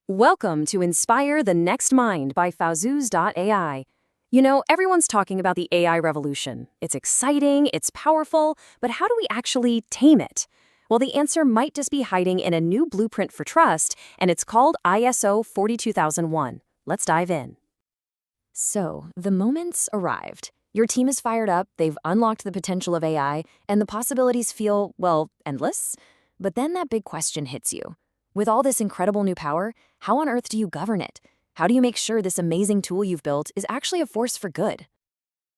Welcome to Inspire the Next Mind by Fazuz.ai. Everyone's talking about the AI revolution. It's exciting, it's powerful, but how do we actually tame it? Well, the answer might just be hiding in a new blueprint for trust, and it's called ISO 42001. Let's dive in. So, the moment's arrived. Your team is fired up, they've unlocked the potential of AI, and the possibilities feel, well, endless. But then that big question hits you. With all this incredible new power, how on earth do you govern it? How do you make sure this amazing tool you've built is actually a force for good?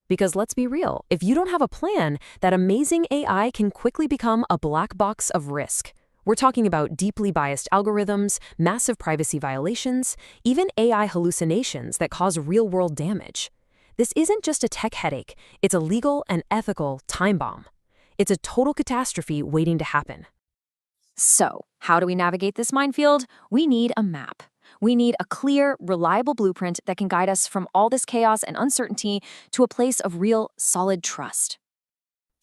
Because let's be real, if you don't have a plan, that amazing AI can quickly become a black box of risk. We're talking about deeply biased algorithms, massive privacy violations, even AI hallucinations that cause real-world damage. This isn't just a tech headache, it's a legal and ethical time bomb. It's a total catastrophe waiting to happen. So, how do we navigate this minefield? We need a map. We need a clear, reliable blueprint that can guide us from all this chaos and uncertainty to a place of real, solid trust.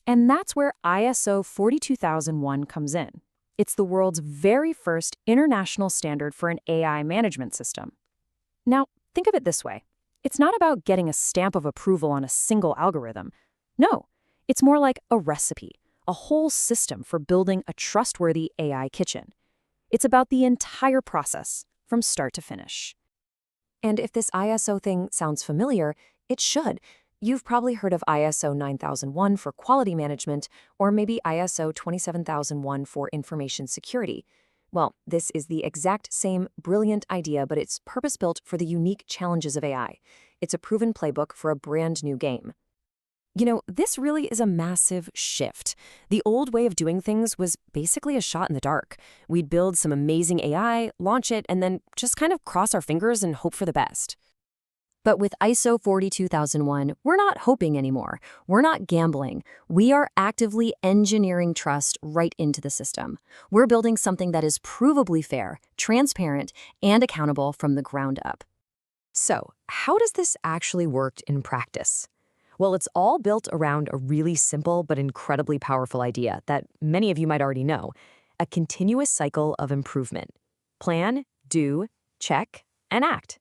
And that's where ISO 42001 comes in. It's the world's very first international standard for an AI management system. Now, think of it this way. It's not about getting a stamp of approval on a single algorithm. No, it's more like a recipe. A whole system for building a trustworthy AI kitchen. It's about the entire process, from start to finish. And if this ISO thing sounds familiar, it should. You've probably heard of ISO 9001 for quality management, or maybe ISO 27001 for information security. Well, this is the exact same brilliant idea, but it's purpose-built for the unique challenges of AI. It's a proven playbook for a brand new game. This really is a massive shift. The old way of doing things was basically a shot in the dark. We'd build some amazing AI, launch it, and then just kind of cross our fingers and hope for the best. But with ISO 42001, we're not hoping anymore. We're not gambling. We are actively engineering trust right into the system. We're building something that is provably fair, transparent, and accountable from the ground up. So, how does this actually work in practice? Well, it's all built around a really simple but incredibly powerful idea that many of you might already know, a continuous cycle of improvement. Plan, do, check, and act.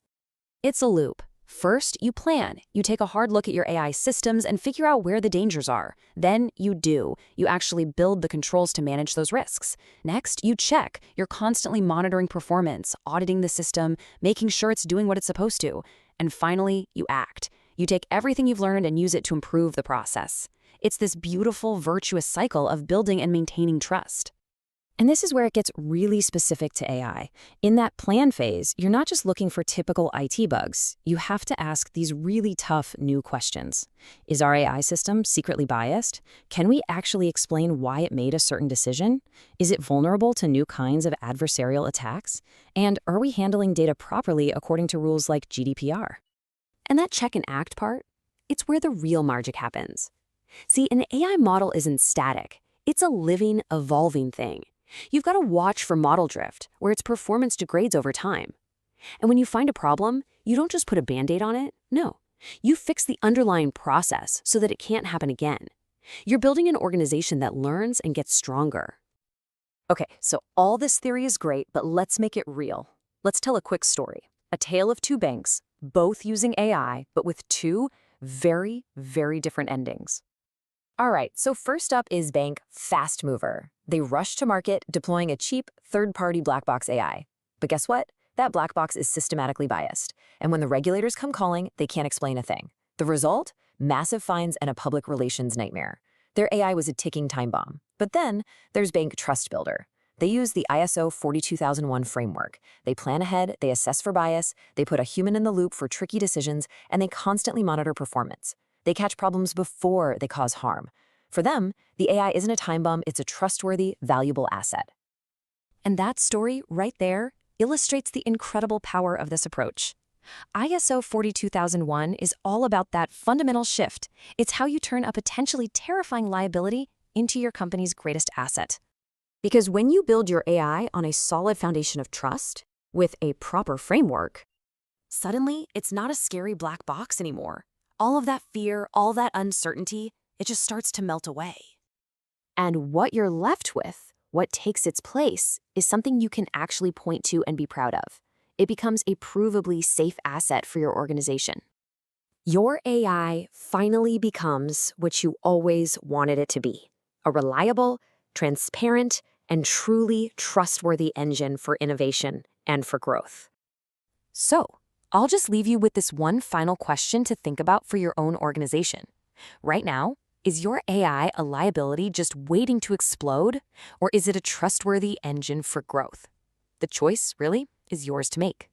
It's a loop. First, you plan. You take a hard look at your AI systems and figure out where the dangers are. Then you do. You actually build the controls to manage those risks. Next, you check. You're constantly monitoring performance, auditing the system, making sure it's doing what it's supposed to. And finally, you act. You take everything you've learned and use it to improve the process. It's this beautiful, virtuous cycle of building and maintaining trust. And this is where it gets really specific to AI. In that plan phase, you're not just looking for typical IT bugs. You have to ask these really tough new questions. Is our AI system secretly biased? Can we actually explain why it made a certain decision? Is it vulnerable to new kinds of adversarial attacks? And are we handling data properly according to rules like GDPR? And that check and act part, it's where the real magic happens. See, an AI model isn't static. It's a living, evolving thing. You've got to watch for model drift, where its performance degrades over time. And when you find a problem, you don't just put a Band-Aid on it. No, you fix the underlying process so that it can't happen again. You're building an organization that learns and gets stronger. Okay, so all this theory is great, but let's make it real. Let's tell a quick story. A tale of two banks, both using AI, but with two very, very different endings. All right, so first up is Bank Fast Mover. They rushed to market deploying a cheap third-party black box AI. But guess what? That black box is systematically biased. And when the regulators come calling, they can't explain a thing. The result? Massive fines and a public relations nightmare. Their AI was a ticking time bomb. But then there's Bank Trust Builder. They use the ISO 42001 framework. They plan ahead, they assess for bias, they put a human in the loop for tricky decisions, and they constantly monitor performance. They catch problems before they cause harm. For them, the AI isn't a time bomb, it's a trustworthy, valuable asset. And that story right there illustrates the incredible power of this approach. ISO 42001 is all about that fundamental shift. It's how you turn a potentially terrifying liability into your company's greatest asset. Because when you build your AI on a solid foundation of trust, with a proper framework, suddenly it's not a scary black box anymore. All of that fear, all that uncertainty, it just starts to melt away. And what you're left with, what takes its place, is something you can actually point to and be proud of. it becomes a provably safe asset for your organization. Your AI finally becomes what you always wanted it to be: a reliable, transparent, and truly trustworthy engine for innovation and for growth. So, I'll just leave you with this one final question to think about for your own organization. Right now, is your AI a liability just waiting to explode, or is it a trustworthy engine for growth? The choice, really, is yours to make.